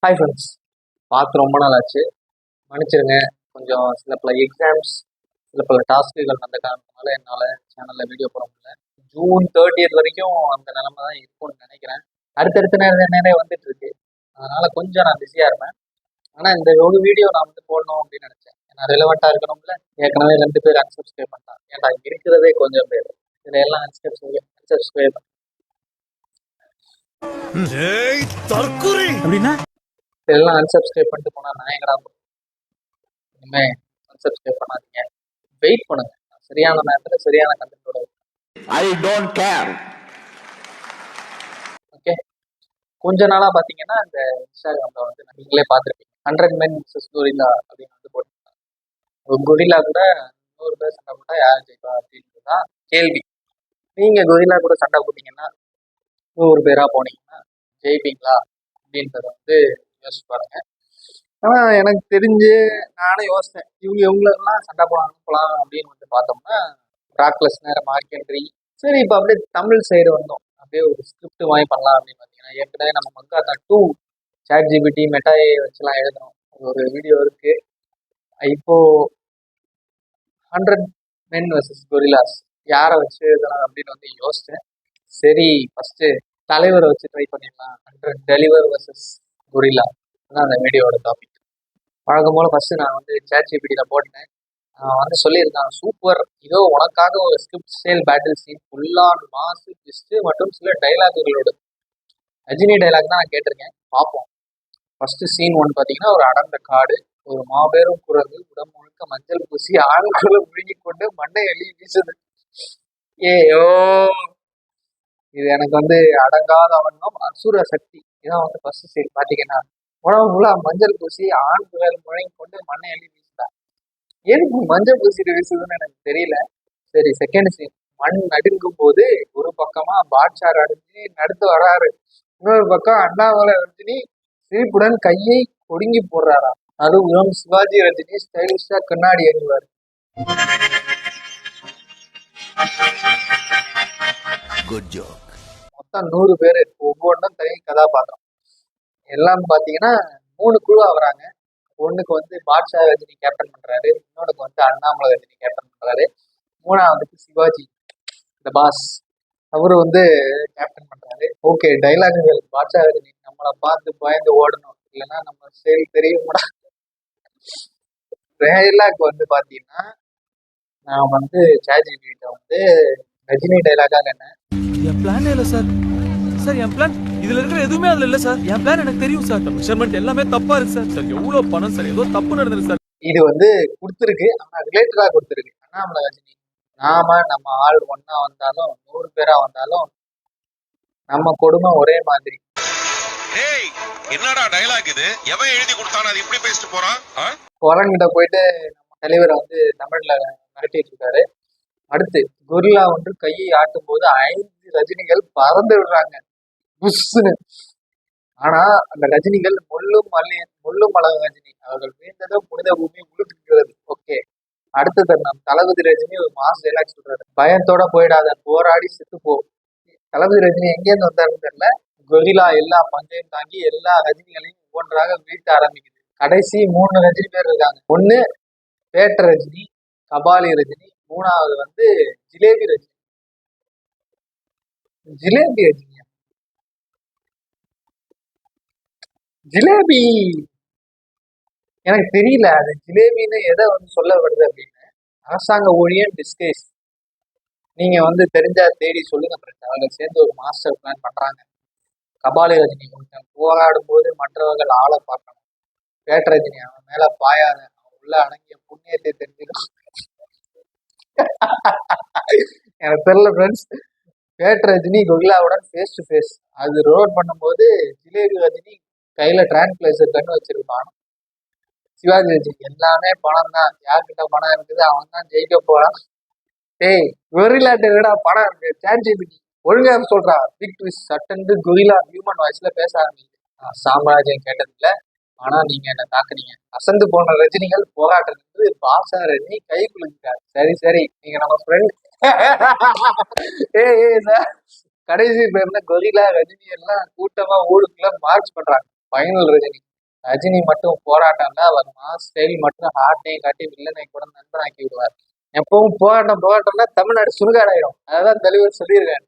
Hi friends, பார்த்து ரொம்ப நாள் ஆச்சு. மன்னிச்சிருங்க. கொஞ்சம் சில பல எக்ஸாம்ஸ், சில பல டாஸ்க்குகள் வந்த காரணத்தினால என்னால் சேனலில் வீடியோ போட முடியல. ஜூன் 30 வரைக்கும் அந்த நிலைமை தான் இருக்கும்னு நினைக்கிறேன். அடுத்தடுத்த நிறைய வந்துட்டு இருக்கு. அதனால் கொஞ்சம் நான் பிஸியாக இருப்பேன். ஆனால் இந்த ஒரு வீடியோ நான் வந்து போடணும் அப்படின்னு நினச்சேன். ஏன்னா ரெலவெண்ட்டாக இருக்கணும்ல. ஏற்கனவே 2 பேர் அன்சப்ஸ்கிரைப் பண்ணிட்டாங்க. ஏன்டா இருக்கிறதே கொஞ்சம் பேர், இதில் எல்லாம் அன்சப்ஸ்கிரைப் அப்படின்னா எல்லாம் அன்சப்ஸ்கிரைப் பண்ணிட்டு போனால் நான் எங்கடா இனிமே அன்சப்ஸ்கிரைப் பண்ணாதீங்க, வெயிட் பண்ணுங்க. சரியான நேரத்தில் சரியான கண்டென்ட்டோட ஐ டோன்ட் கேர். ஓகே, கொஞ்ச நாளாக பார்த்தீங்கன்னா இந்த இன்ஸ்டாகிராமில் வந்து நீங்களே பார்த்துருப்பீங்க, 100 men vs கொரில்லா அப்படின்னு வந்து போட்டிருக்காங்க. ஒரு கொரில்லா கூட 100 பேர் சண்டை போட்டால் யார் ஜெயிப்பா அப்படின்றது தான் கேள்வி. நீங்கள் கொரில்லா கூட சண்டை போட்டிங்கன்னா 100 பேராக போனீங்கன்னா ஜெயிப்பீங்களா அப்படின்றத வந்து யோசிச்சு பாருங்க. ஆனால் எனக்கு தெரிஞ்சு நானும் யோசித்தேன், இவங்களெல்லாம் சண்டை போட அனுப்பலாம் அப்படின்னு வந்து பார்த்தோம்னா பிராக் லெஸ்னர், மார்க் ஹென்றி. சரி, இப்போ அப்படியே தமிழ் சைடு வந்தோம். அப்படியே ஒரு ஸ்கிரிப்ட் மாதிரி பண்ணலாம் அப்படின்னு பார்த்தீங்கன்னா, ஏற்கனவே நம்ம மங்காத்தா 2 ChatGPT மெட்டாயை வச்சுலாம் எழுதணும். ஒரு வீடியோ இருக்கு. இப்போ 100 men vs கொரில்லாஸ் யாரை வச்சு எழுதலாம் அப்படின்னு வந்து யோசித்தேன். சரி, ஃபஸ்ட்டு தலைவரை வச்சு ட்ரை பண்ணிடலாம். 100 டெலிவர் vs கொரில்லா தான் அந்த வீடியோட டாபிக். வழக்கம் போல் ஃபஸ்ட்டு நான் வந்து ChatGPTயில் போட்டேன். வந்து சொல்லியிருக்கான், சூப்பர், இதோ உனக்காக ஒரு ஸ்கிரிப்ட் ஸ்டைல் பேட்டில் சீன், ஃபுல்லான மாசு ட்விஸ்ட்டு மற்றும் சில டைலாகுகளோடு. ரஜினி டைலாக் தான் நான் கேட்டிருக்கேன், பார்ப்போம். ஃபஸ்ட்டு சீன் 1 பார்த்தீங்கன்னா, ஒரு அடர்ந்த காடு, ஒரு மாபெரும் குரங்கு உடம்பு முழுக்க மஞ்சள் பூசி ஆணுக்குள்ள முழுகி கொண்டு மண்ணை எள்ளி வீசுது. ஏயோ, இது எனக்கு வந்து அடங்காத வண்ணம் அசுர சக்தி. இதான் வந்து ஃபர்ஸ்ட் சீன். பார்த்தீங்கன்னா உடம்பு ஃபுல்லா மஞ்சள் பூசி ஆண்கள் முழங்கி கொண்டு மண்ணை எள்ளி வீசுதா. எதுக்கு மஞ்சள் பூசிட்டு வீசுதுன்னு எனக்கு தெரியல. சரி, செகண்ட் சீன். மண் நடுங்கும் போது ஒரு பக்கமா பாட்ஷா ரஜினி நடந்து வராரு, இன்னொரு பக்கம் அண்ணாமலை ரஜினி சிரிப்புடன் கையை ஒடுங்கி போடுறாரா. அதுவும் சிவாஜி ரஜினி ஸ்டைலிஷா கண்ணாடி அணிவார். Good joke. மொத்தம் 100 பேர், ஒவ்வொன்றும் தனி கதாபாத்திரம். எல்லாம் பார்த்தீங்கன்னா 3 குழுவா வராங்க. ஒன்றுக்கு வந்து பாட்ஷா ரஜினி கேப்டன் பண்றாரு, இன்னொன்றுக்கு வந்து அண்ணாமலை ரஜினி கேப்டன் பண்றாரு, மூணாவதுக்கு சிவாஜி இந்த பாஸ் அவரு வந்து கேப்டன் பண்றாரு. ஓகே, டைலாகுகள். பாட்ஷா ரஜினி, நம்மளை பார்த்து பயந்து ஓடணும், இல்லைன்னா நம்ம செயல் தெரியுமாடா. டைலாக் வந்து பார்த்தீங்கன்னா, நான் வந்து ChatGPT வந்து ரஜினி டைலாகாக என்ன, என் பிளான் இல்ல சார். சார், என் பிளான் இதுல இருக்கிற எதுவுமே அதுல இல்ல சார். என் பிளான் எனக்கு தெரியும் சார். மெஷர்மெண்ட் எல்லாமே தப்பா இருக்கு சார். சார், எவ்வளவு பணம் சார், ஏதோ தப்பு நடந்தது சார். இது வந்து கொடுத்துருக்கு, ஆனா ரிலேட்டடா கொடுத்துருக்கு. அண்ணாமலை ரஜினி, நம்ம ஆள் ஒன்னா வந்தாலும் 100 பேரா வந்தாலும் நம்ம கொடுமை ஒரே மாதிரி. என்னடா டயலாக் இது? எவன் எழுதி கொடுத்தானே அது இப்படி பேசிட்டு போறான்? குரங்கிட்ட போயிட்டு நம்ம தலைவரை வந்து தமிழ்ல மிரட்டிட்டு இருக்காரு. அடுத்து கொரில்லா ஒன்று கையை ஆட்டும் போது 5 ரஜினிகள் பறந்து விடுறாங்க புஷ்னு. ஆனா அந்த ரஜினிகள் முள்ளும் அழகு ரஜினி அவர்கள் வீழ்ந்ததும் புனித பூமி உழுக்கிறது. ஓகே, அடுத்தது நம் தளபதி ரஜினி ஒரு மாஸ் டைலாக் சொல்றாரு, பயத்தோட போயிடாத, போராடி செத்து போ. தளபதி ரஜினி எங்கேருந்து வந்தாருன்னு தெரியல, கொரில்லா எல்லா பங்கையும் தாங்கி எல்லா ரஜினிகளையும் ஒவ்வொன்றாக வீழ்த்த ஆரம்பிக்குது. கடைசி 3 ரஜினி பேர் இருக்காங்க. ஒண்ணு பேட்ட ரஜினி, கபாலி ரஜினி, மூணாவது வந்து ஜிலேபி ரஜினி. ஜிலேபி ரஜினியா? ஜிலேபி எனக்கு தெரியல, அது ஜிலேபின்னு எதை வந்து சொல்ல வருது அப்படின்னு. அரசாங்க ஊழியர் டிஸ்கைஸ். நீங்க வந்து தெரிஞ்சா தேடி சொல்லுங்க ஃப்ரெண்ட். அவங்க சேர்ந்து ஒரு மாஸ்டர் பிளான் பண்றாங்க. கபாலி ரஜினி ஒருத்தன் போராடும் போது மற்றவர்கள் ஆளை பார்க்கணும். பேட்ட ரஜினி, அவன் மேல பாயாத, அவன் உள்ள அடங்கிய புண்ணியத்தை தெரிஞ்சிடும். எனக்கு தெரியல ஃப்ரெண்ட்ஸ். பேட்ட ரஜினி கொரில்லாவுடன் ஃபேஸ் டு ஃபேஸ். அது ரோட் பண்ணும்போது ஜிலேபி ரஜினி கையில டிரான்ஸ்லேசர் கண்ணு வச்சிருப்பான். சிவாஜி ரஜினி, எல்லாமே பணம் தான், யார்கிட்ட பணம் இருக்குது அவன் தான் ஜெயிக்க போறான். ஏய், கொரில்லாட்ட விட பணம் இருக்கு. ChatGPT ஒழுங்கா சொல்றா. பிக் ட்விஸ்ட், சட்டன்று கொரில்லா ஹியூமன் வாய்ஸ்ல பேச ஆரம்பிக்குது. சாம்ராஜ்யம் கேட்டதில்ல, ஆனா நீங்க என்ன தாக்குனீங்க. அசந்து போன ரஜினிகள் போராட்டத்துக்கு பாஷா ரஜினி கை குலுக்கிறார். சரி, நீங்க நம்ம ஃப்ரெண்ட். ஏய் சார், கடைசி பேர்ல கொரில்லா ரஜினி எல்லாம் கூட்டமா ஊருக்குள்ள மார்ச் பண்றாங்க. ஃபைனல் ரஜினி ரஜினி மட்டும் போராட்டம்ல அவர் மாஸ் ஸ்டைல் மட்டும் ஹார்ட்டையும் காட்டி வில்லனை கூட நண்பனாக்கி விடுவார். எப்பவும் போராட்டம்னா தமிழ்நாடு சுடுகாடாயிடும். அதான் தலைவர் சொல்லியிருக்காரு.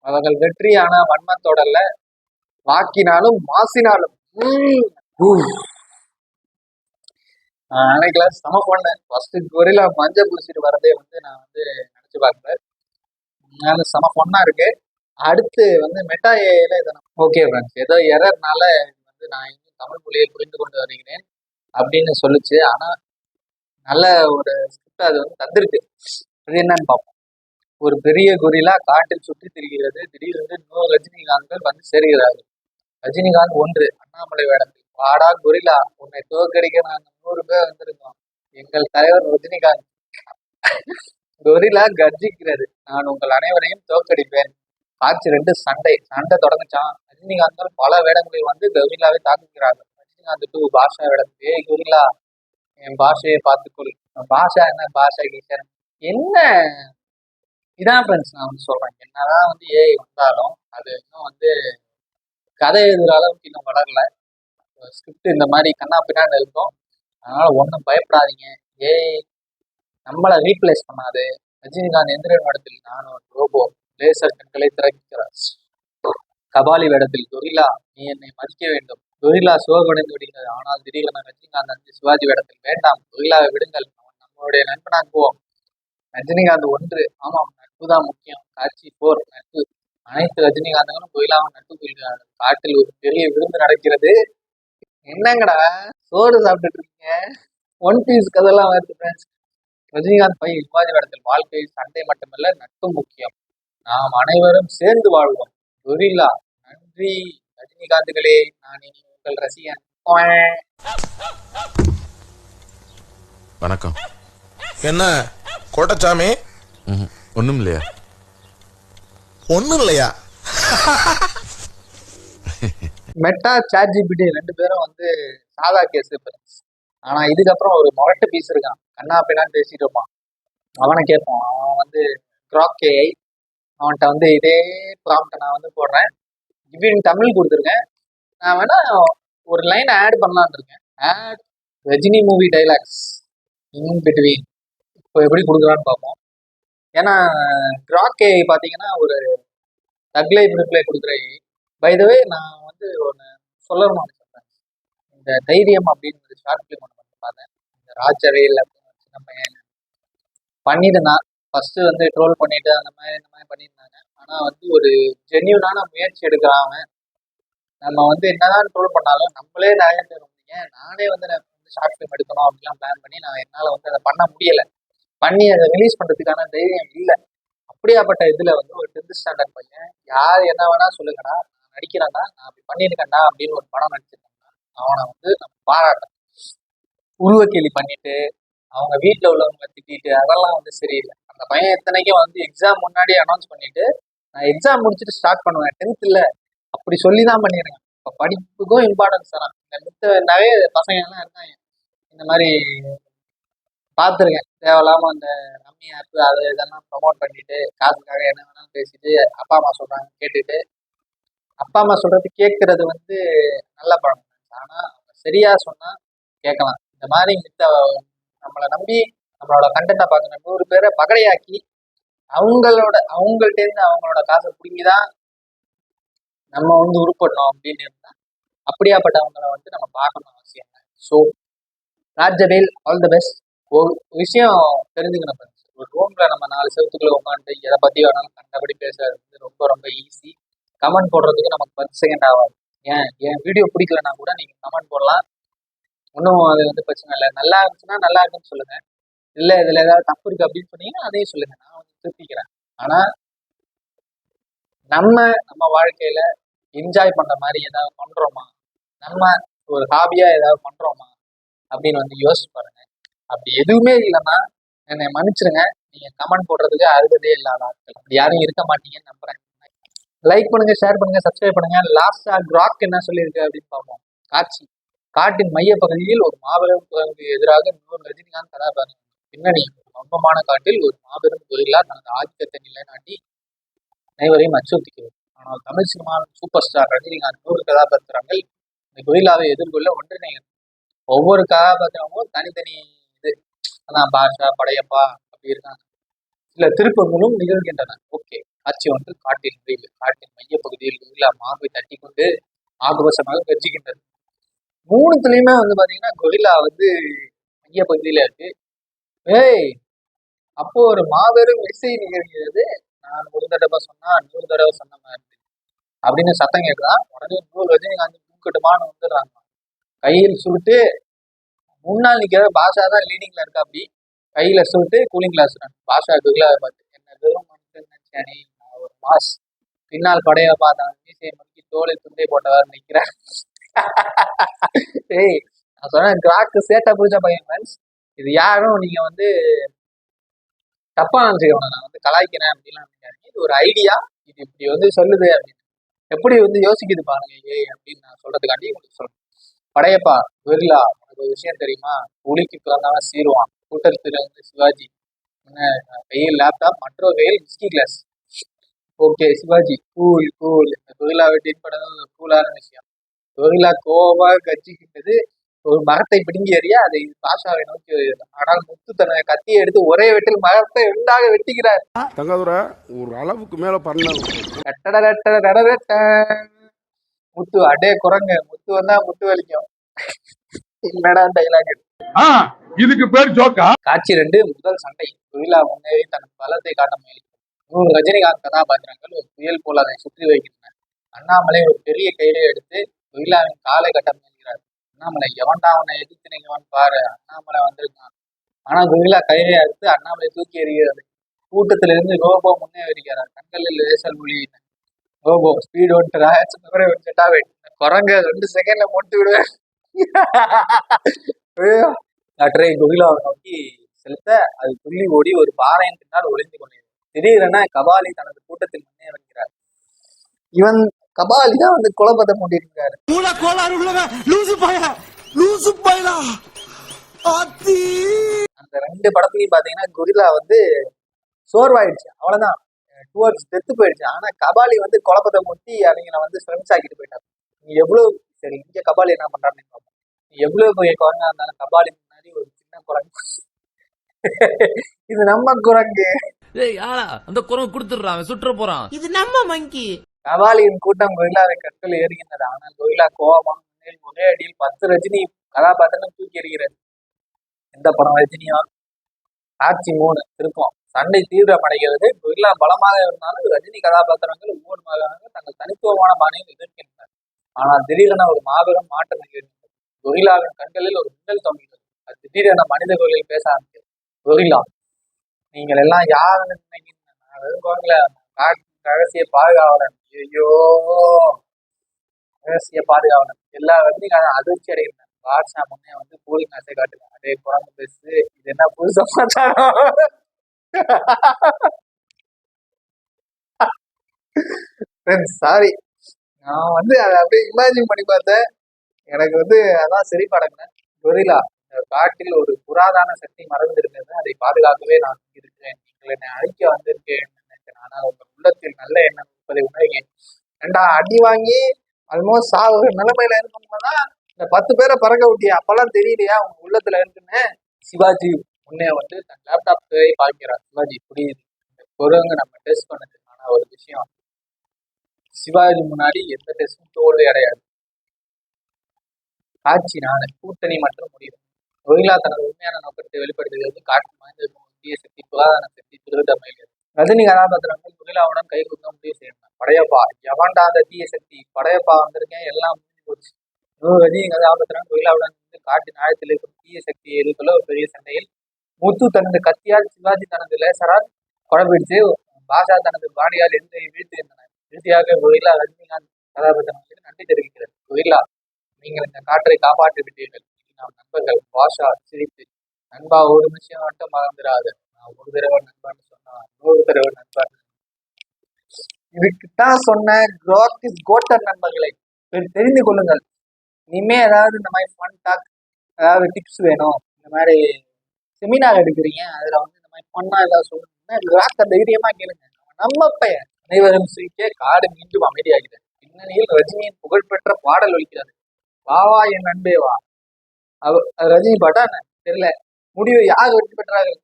அவர்கள் வெற்றி ஆனா வன்மத்தோடல்ல, வாக்கினாலும் மாசினாலும். அன்னைக்கெல்லாம் செம பண்ணேன். ஃபர்ஸ்ட் கொரில்லா மஞ்சள் பூசிட்டு வரதே வந்து நான் வந்து நினைச்சு பார்க்கல. அதனால செம பொண்ணா இருக்கு. அடுத்து வந்து மெட்டா ஏஐல இதை ஓகே ஃப்ரெண்ட்ஸ், ஏதோ எரர்னால வந்து நான் இன்னும் தமிழ் மொழியை புரிந்து கொண்டு வருகிறேன் அப்படின்னு சொல்லுச்சு. ஆனா நல்ல ஒரு ஸ்கிரிப்ட் அது வந்து தந்திருக்கு. அது என்னன்னு பார்ப்போம். ஒரு பெரிய கொரில்லா காட்டில் சுற்றி திரிகிறது. திடீரென்று 100 ரஜினிகாந்த்கள் வந்து சேர்கிறார்கள். ரஜினிகாந்த் 1 அண்ணாமலை வேடத்தில், வாடா கொரில்லா உன்னை தோற்கடிக்க நாங்கள் 100 பேர் வந்திருக்கோம். எங்கள் தலைவர் ரஜினிகாந்த். கொரில்லா கர்ஜிக்கிறது, நான் உங்கள் அனைவரையும் தோற்கடிப்பேன். காட்சி 2 சண்டை தொடங்குச்சான். ரஜினிகாந்த்கள் பல வேடங்களில் வந்து கொரில்லாவை தாக்குகிறார்கள். ரஜினிகாந்த் 2 பாஷா வேடத்தில், ஏய் கொரில்லா என் பாஷையை பார்த்துக்கொள். பாஷா என்ன பாஷா கீச்சர் என்ன? இதான் ஃப்ரெண்ட்ஸ் நான் வந்து சொல்றேன். என்னதான் வந்து ஏஐ வந்தாலும் அது இன்னும் வந்து கதை எழுதுற அளவுக்கு இன்னும் வளரல. ஸ்கிரிப்ட் இந்த மாதிரி கண்ணா பின்னாடி இருக்கும். அதனால ஒன்றும் பயப்படாதீங்க. ஏஐ நம்மளை ரீப்ளேஸ் பண்ணாது. ரஜினிகாந்த் எந்திரன் வேடத்தில் நான் ஒரு ரோபோ, லேசர் கண்களை திறக்கிறார். கபாலி வேடத்தில், கொரில்லா நீ என்னை மதிக்க வேண்டும். கொரில்லா சோகமடைந்து விடுகிறது. ஆனால் திடீரென ரஜினிகாந்த் வந்து சிவாஜி வேடத்தில், வேண்டாம் கொரில்லாவை விடுங்கள், அவன் நம்மளுடைய நண்பனாக்குவோம். ரஜினிகாந்த் 1 ஆமாம் நட்பு தான் முக்கியம். காட்சி 4 நட்பு. அனைத்து ரஜினிகாந்துகளும் கொரில்லாவும் நட்பு கொள்கிறார்கள். காட்டில் ஒரு பெரிய விருந்து நடக்கிறது. என்னங்கடா சோறு சாப்பிட்டுட்டு இருக்கீங்க? ஒன் பீஸ் கதெல்லாம் வருது ஃப்ரெண்ட்ஸ். ரஜினிகாந்த் பையன் சிவாஜி வேடத்தில், வாழ்க்கை சண்டை மட்டுமல்ல நட்பு முக்கியம். நாம் அனைவரும் சேர்ந்து வாழ்வோம். கொரில்லா நன்றி ரஜினிகாந்துகளே, நான் இனி உங்கள் ரசிகன். வணக்கம். என்ன கோட்டச்சாமி? ஒண்ணும் இல்லையா? ஒண்ணும் இல்லையா? மெட்டா சாட் ஜிபிடி 2 பேரும் வந்து சாதா கேஸ். ஆனா இதுக்கப்புறம் ஒரு மொரட்டு பீஸ் இருக்கான். கண்ணா பின்னான்னு பேசிட்டு இருப்பான். அவனை கேட்போம். அவன் வந்து கிராக் ஏஐ. அவன்கிட்ட வந்து இதே ப்ராம்ப்டை நான் வந்து போடுறேன். இவன் தமிழ் கொடுத்துருக்கேன். நான் வேணா ஒரு லைன் ஆட் பண்ணலான்னு இருக்கேன். Add Rajini movie dialogues in between. இப்போ எப்படி கொடுக்குறான்னு பார்ப்போம். ஏன்னா கிராக் ஏஐ பார்த்தீங்கன்னா ஒரு தக்லை ரிப்ளை கொடுக்குற ஏஐ. பை த வே நான் வந்து ஒன்று சொல்லணும்னு நினைச்சிருந்தேன். இந்த தைரியம் அப்படின்னு ஒரு ஷார்ட் ஃபிலிம் ஒன்று வந்து பார்த்தேன். இந்த ராஜரேல் அப்படின்னு சின்ன பையன் பண்ணியிருந்தான். ஃபர்ஸ்ட் வந்து ட்ரோல் பண்ணிட்டு அந்த மாதிரி இந்த மாதிரி பண்ணியிருந்தாங்க. ஆனால் வந்து ஒரு ஜென்யூனான முயற்சி எடுக்கிறாங்க. நம்ம வந்து என்னதான் ட்ரோல் பண்ணாலும் நம்மளே நிறைய பேர் வந்தீங்க. நானே வந்து நான் வந்து ஷார்ட் ஃபிலிம் எடுக்கணும் அப்படிலாம் பிளான் பண்ணி நான் என்னால் வந்து அதை பண்ண முடியலை. பண்ணி அதை ரிலீஸ் பண்ணுறதுக்கான தைரியம் இல்லை. அப்படியாப்பட்ட இதில் வந்து ஒரு 10th ஸ்டாண்டர்ட் பையன் யார் என்ன வேணா சொல்லுங்கடா, நான் நடிக்கிறேன்னா நான் அப்படி பண்ணியிருக்கேன்டா அப்படின்னு ஒரு படம் நடிச்சிருக்கேன்னா அவனை வந்து நம்ம பாராட்டணும். உருவக்கேலி பண்ணிட்டு அவங்க வீட்டில் உள்ளவங்க திட்டிட்டு அதெல்லாம் வந்து சரியில்லை. அந்த பையன் எத்தனைக்கும் வந்து எக்ஸாம் முன்னாடி அனௌன்ஸ் பண்ணிட்டு நான் எக்ஸாம் முடிச்சுட்டு ஸ்டார்ட் பண்ணுவேன் 10th இல்லை அப்படி சொல்லி தான் பண்ணிடுங்க. இப்போ படிப்புக்கும் இம்பார்ட்டன்ஸ் தரான். இந்த மித்த நிறைய பசங்க எல்லாம் இருக்காங்க இந்த மாதிரி பார்த்துருக்கேன். தேவையில்லாமல் அந்த ரம்மி ஆப்பு அது இதெல்லாம் ப்ரொமோட் பண்ணிட்டு காசுக்காக என்ன வேணாலும் பேசிட்டு அப்பா அம்மா சொல்கிறாங்க கேட்டுட்டு அப்பா அம்மா சொல்கிறது கேட்கறது வந்து நல்ல பழக்கம். ஆனால் அவங்க சரியாக சொன்னால் கேட்கலாம். இந்த மாதிரி மித்த நம்மளை நம்பி நம்மளோட கண்டென்ட்டை பார்க்குற 100 பேரை பகடையாக்கி அவங்கள்ட்டேருந்து அவங்களோட காசை பிடிங்கிதான் நம்ம வந்து உருப்படணும் அப்படின்னு இருந்தா அப்படியாப்பட்டவங்களை வந்து நம்ம பார்க்கணும் அவசியம் இல்லை. So Rajavel all the best. ஒரு விஷயம் தெரிஞ்சுக்கணும் ஃப்ரெண்ட்ஸ். ஒரு ரூம்ல நம்ம 4 செவத்துக்குள்ள உட்காந்து எதை பத்தி வேணாலும் கண்டபடி பேசுறது வந்து ரொம்ப ரொம்ப ஈஸி. கமெண்ட் போடுறதுக்கு நமக்கு 10 செகண்ட் ஆகாது. என் வீடியோ பிடிக்கலன்னா கூட நீங்க கமெண்ட் போடலாம். ஒன்றும் அது வந்து பிரச்சனை இல்லை. நல்லா இருந்துச்சுன்னா நல்லா இருக்குன்னு சொல்லுங்க. இல்லை இதுல ஏதாவது தப்பு இருக்கு அப்படின்னு சொன்னீங்கன்னா அதையும் சொல்லுங்க, நான் வந்து திருப்பிக்கிறேன். ஆனா நம்ம வாழ்க்கையில என்ஜாய் பண்ற மாதிரி ஏதாவது பண்றோமா, நம்ம ஒரு ஹாபியா ஏதாவது பண்றோமா அப்படின்னு வந்து யோசிச்சு பாருங்க. அப்படி எதுவுமே இல்லைன்னா என்னை மன்னிச்சிருங்க. நீங்க கமெண்ட் போடுறதுக்கு அருகதே இல்லாத ஆட்கள் அப்படி யாரும் இருக்க மாட்டீங்கன்னு நம்புறேன். லைக் பண்ணுங்க, ஷேர் பண்ணுங்க, சப்ஸ்கிரைப் பண்ணுங்க. லாஸ்டா கிராக் என்ன சொல்லியிருக்கு அப்படின்னு பார்ப்போம். காட்டின் மைய பகுதியில் ஒரு மாபெரும் குரங்குக்கு எதிராக 100 ரஜினிகாந்த் கதாபாத்திரம். பின்னணி நம்பமான காட்டில் ஒரு மாபெரும் கொரில்லா தனது ஆதிக்கத்தை நிலைநாட்டி அனைவரையும் அச்சுறுத்திக்கிறது. ஆனால் தமிழ் சினிமாவின் சூப்பர் ஸ்டார் ரஜினிகாந்த் 100 கதாபாத்திரங்கள் இந்த கொரில்லாவை எதிர்கொள்ள ஒன்றிணைகிறது. ஒவ்வொரு கதாபாத்திரமும் தனித்தனி இது, அதான் பாஷா, படையப்பா அப்படி இருக்காங்க. சில திருப்பங்களும் நிகழ்கின்றன. ஓகே, காட்சி ஒன்று காட்டின் முடிவு. காட்டின் மையப்பகுதியில் கொரில்லா மார்பை தட்டி கொண்டு ஆக்ரோஷமாக கர்ஜிக்கின்றது. மூணுத்துலயுமே வந்து பாத்தீங்கன்னா கொரில்லா வந்து மையப்பகுதியில இருக்கு. ஏய், அப்போ ஒரு மாபெரும் இசை நிகழ்கிறது. நான் ஒரு தடவை சொன்னா 100 தடவை சொன்ன மாதிரி அப்படின்னு சத்தம் கேட்குதான். உடனே 100 ரஜினிகாந்த் தூக்கட்டுமான்னு வந்துடுறாங்க. கையில் சுட்டு முன்னாள் நிக்கிற பாஷா தான் லீடிங்ல இருக்கா. அப்படி கையில சுட்டு கூலிங் கிளாஸ் பாஷா கொரில்லாவை பார்த்து, என்ன வெறும் மனுஷன் நினைச்சானே, நான் ஒரு மாஸ். பின்னால் படையை பார்த்தான், மீசையை முறுக்கி தோலை துண்டை போட்டவர் நிக்கிறேன். ஏய், நான் சொன்னேன் கிராக்கு சேட்டை பிடிச்ச பையன் ஃப்ரெண்ட்ஸ். இது யாரும் நீங்க வந்து தப்பா நினைச்சுக்கணும், நான் வந்து கலாய்க்கிறேன் அப்படின்லாம் நினைக்காதீங்க. இது ஒரு ஐடியா, இது இப்படி வந்து சொல்லுது அப்படின்னு எப்படி வந்து யோசிக்குது பாருங்க. ஏய் அப்படின்னு நான் சொல்றதுக்காண்டி உங்களுக்கு சொல்றேன். படையப்பா கொரில்லா, உனக்கு ஒரு விஷயம் தெரியுமா? புலிக்கு பிறந்தவன் சீருவான். கூட்டத்தில் வந்து சிவாஜி கையில் லேப்டாப், மற்றொரு கையில் whisky glass. Okay Sivaji, cool cool. இந்த கொரில்லாவை டீல் பண்ணது கூலான விஷயம். கொரில்லா கோபமாக கட்சிக்கிட்டது. ஒரு மரத்தை பிடுங்கி எறிய அதை பாஷாவை நோக்கி வருகிறது. ஆனால் முத்து தனது கத்தியை எடுத்து ஒரே வெட்டில் மரத்தை 2ஆக வெட்டிக்கிறார். தங்காதுரை ஒரு அளவுக்கு மேல பண்ண முத்து அடே குரங்க, முத்து வந்தா முத்து வலிக்கும். என்னடா டைலாக். இதுக்கு பேர் ஜோக்கா? காட்சி 2, முதல் சண்டை. கொரில்லா முன்னேறி தன் பலத்தை காட்ட முயற்சி. 100 ரஜினிகாந்த் கதாபாத்திரங்கள் ஒரு புயல் போல் அதை சுற்றி வைக்கின்றன. அண்ணாமலை ஒரு பெரிய கையிலே எடுத்து கொரில்லாவின் காலை கட்ட முயல்கிறார். அண்ணாமலை, எவன்டா அவனை எதிர்த்து நிற்கவன் பாரு, அண்ணாமலை வந்திருக்கான். ஆனா கொரில்லா கையிலே எடுத்து அண்ணாமலை தூக்கி எறிகிறது. கூட்டத்திலிருந்து ரோபோ முன்னே வருகிறார். கண்களில் லேசல் மொழி. ரோபோ ஸ்பீட் ஓட்டுறா, குரங்க 2 செகண்ட்ல போட்டு விடுவேன். காற்றை கொரில்லாவை நோக்கி செலுத்த அது துள்ளி ஓடி ஒரு பாறையின் பின்னால் ஒளிந்து கொண்டது. திடீரென கபாலி தனது கூட்டத்தில் முன்னே வருகிறார். இவன் கபாலி தான் வந்து குழப்பத்தை கொண்டிருக்கிறாரு. அந்த 2 படத்துலையும் பாத்தீங்கன்னா கொரில்லா வந்து சோர்வாயிடுச்சு, அவ்வளவுதான், டுவர்ட்ஸ் டெத்து போயிடுச்சு. ஆனா கபாலி வந்து குழப்பத்தை முட்டி அவங்கள வந்து ஃப்ரெண்ட்ஸ் ஆக்கிட்டு போயிட்டாரு. நீ எவ்வளவு சரி, இங்க கபாலி என்ன பண்றான்னு பார்ப்போம். நீ எவ்வளவு பெரிய குரங்கா இருந்தாலும் கபாலி முன்னாடி ஒரு சின்ன குரங்கு. இது நம்ம குரங்கு. அந்த குரங்கு கொடுத்துடுறான், சுற்ற போறான். இது நம்ம மங்கி. கபாலியின் கூட்டம் கொரில்லாவை கற்கள் ஏறுகின்றது. ஆனால் கொரில்லா கோபமாக ஒரே அடியில் 10 ரஜினி கதாபாத்திரம் தூக்கி எறிகிறது. எந்த படம் ரஜினியா? காட்சி 3, திருப்பம். சண்டை தீவிரமடைகிறது. கொரில்லா பலமாக இருந்தாலும் ரஜினி கதாபாத்திரங்கள் ஒவ்வொரு மகனாக தங்கள் தனித்துவமான பாணியில் எதிர்க்கின்றனர். ஆனால் திடீரென ஒரு மாபெரும் மாற்றம் நிகழ்கிறது. கொரில்லாவின் கண்களில் ஒரு மின்னல் தோன்றுகிறது. அது திடீரென மனித குரலில் பேச ஆரம்பிக்கிறது. கொரில்லா, நீங்கள் எல்லாம் யாருன்னு நினைக்கிறீங்க? ரகசிய பாதுகாவலன். ஐயோ, ரகசிய பாதுகாவலன். எல்லா ரஜினிகாரும் அதிர்ச்சி அடைகின்றனர். பாட்ஷா முன்னே வந்து கூலிங் ஆசை காட்டுங்க. அதே குரங்கு பேசு, இது என்ன புது சமாச்சாரம்? சாரி, நான் வந்து அதை அப்படியே இமேஜின் பண்ணி பார்த்தேன். எனக்கு வந்து அதான் சரி படங்க. கொரில்லா, இந்த காட்டில் ஒரு புராதான சக்தி மறந்திருக்கிறது. அதை பாதுகாக்கவே நான் இருக்கிறேன். நீங்கள் என்னை அழிக்க வந்திருக்கேன் நினைக்கிறேன். ஆனால் உங்கள் உள்ளத்தில் நல்ல எண்ணம் இருப்பதை உணர்கிறேன். 2 அடி வாங்கி ஆல்மோஸ்ட் சாவு நிலைமையில இருக்கும்போதுதான் இந்த 10 பேரை பறக்க விட்டியா, அப்பெல்லாம் தெரியலையா உங்க உள்ளத்துல இருக்குன்னு. சிவாஜி முன்னே வந்து தன் லேப்டாப் பார்க்கிறார். சிவாஜி, புரியுது, இந்த குரங்கு நம்ம டெஸ்ட் பண்ணுது. ஆனா ஒரு விஷயம், சிவாஜி முன்னாடி எந்த டெஸ்டும் தோல்வி அடையாது. காட்சி 4, கூட்டணி மற்றும் முடிவு. கொரில்லா தனது உண்மையான நோக்கத்தை வெளிப்படுத்துகிறது. காட்டு மாய்ந்திருக்கும் தீய சக்தி, புராதன சக்தி, திருட மயில்கள். ரஜினி கதாபாத்திரங்கள் கொரில்லாவுடன் கை கொடுக்க முடிவு செய்யணும். படையப்பா, எவன்டா அந்த தீய சக்தி? படையப்பா வந்திருக்கேன், எல்லாம் முடிஞ்சு போச்சு. ரஜினி கதாபாத்திரம் கொரில்லாவுடன் வந்து காட்டின் ஆழத்தில் இருக்கும் தீய சக்தியை எதிர்கொள்ள ஒரு பெரிய சண்டையில் முத்து தனது கத்தியால், சிவாஜி தனது லேசரால் குழப்பிடிச்சு, பாஷா தனது பாடியால் எந்த வீழ்த்துகின்றனர். இறுதியாக கொரில்லா ரஜினிகாந்த் கதாபாத்திரங்களுக்கு நன்றி தெரிவிக்கிறது. கொரில்லா, நீங்கள் இந்த காற்றை காப்பாற்றி விட்டீர்கள். நாம் நண்பர்கள். பாஷா சிரித்து, நண்பா, ஒரு விஷயம் மட்டும் மறந்துடாது, நான் ஒரு தடவை நண்பன்னு சொன்னா 100 தடவை நண்பன். இதுக்குத்தான் சொன்ன கிராக் இஸ் கோட்டர். நண்பர்களை தெரிந்து கொள்ளுங்கள். இனிமே ஏதாவது இந்த மாதிரி ஃபன் டாக், ஏதாவது டிப்ஸ் வேணும், இந்த மாதிரி செமினார் எடுக்கிறீங்க, அதுல வந்து இந்த மாதிரி ஃபன்னா ஏதாவது சொல்லணும்னா கிராக்க தைரியமா கேளுங்க. நம்ம பையன். அனைவரும் சிரிக்க காடு மீண்டும் அமைதியாகிறது. பின்னணியில் ரஜினியின் புகழ்பெற்ற பாடல் ஒலிக்கிறது. வா வா என் நண்பே வா. அது ரஜினி பாட்டா என்ன தெரியல. முடிவு யார் வெற்றி பெற்றார்கள்?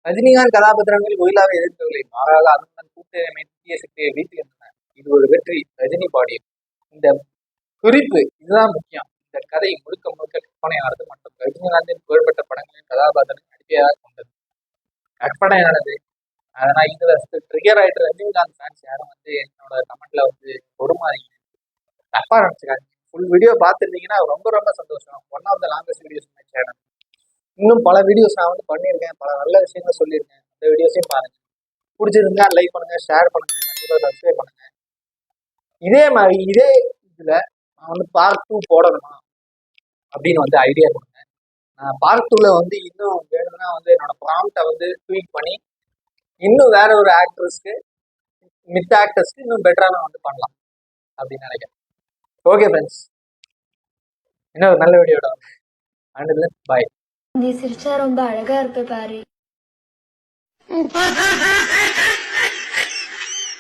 ரஜினிகாந்த் கதாபாத்திரங்கள் கோயிலாவை எதிர்க்கவில்லை, மாறாக அதனுடன் கூட்டணி மெத்திய சக்தியை வீழ்த்தி இருந்தன. இது ஒரு வெற்றி. ரஜினி பாடியது. இந்த குறிப்பு இதுதான் முக்கியம். இந்த கதை முழுக்க முழுக்க கற்பனையானது மற்றும் ரஜினிகாந்தின் புகழ்பெற்ற படங்களின் கதாபாத்திரம் அடிப்படையாக கொண்டது. கற்பனையானது. நான் இதுல ட்ரிகர் ஆயிட்டு ரஜினிகாந்த் ஃபேன்ஸ் யாரும் வந்து என்னோட கமெண்ட்ல வந்து பொறுமாறீங்க, தப்பா நினைச்சுக்காங்க. ஃபுல் வீடியோ பார்த்துருந்தீங்கன்னா ரொம்ப ரொம்ப சந்தோஷம். One of the longest videos my channel. இன்னும் பல வீடியோஸ் நான் வந்து பண்ணியிருக்கேன், பல நல்ல விஷயங்கள் சொல்லியிருக்கேன். அந்த வீடியோஸையும் பாருங்க. பிடிச்சிருந்தா லைக் பண்ணுங்க, ஷேர் பண்ணுங்க, கண்டிப்பாக சப்ஸ்கிரைப் பண்ணுங்க. இதே மாதிரி இதே இதுல நான் வந்து பார்ட் 2 போடணுமா அப்படின்னு வந்து ஐடியா கொடுங்க. நான் பார்ட் 2ல வந்து இன்னும் வேணும்னா வந்து என்னோட ப்ராம்ப்டை வந்து ட்வீட் பண்ணி இன்னும் வேற ஒரு ஆக்டர்ஸ்க்கு மித்த ஆக்டர்ஸ்க்கு இன்னும் பெட்டரா நான் வந்து பண்ணலாம் அப்படின்னு நினைக்கிறேன். ஓகே ஃப்ரெண்ட்ஸ், இன்னும் ஒரு நல்ல வீடியோட அண்ட் பாய். நீ சிரிச்சா ரொம்ப அழகா இருப்ப பாரு.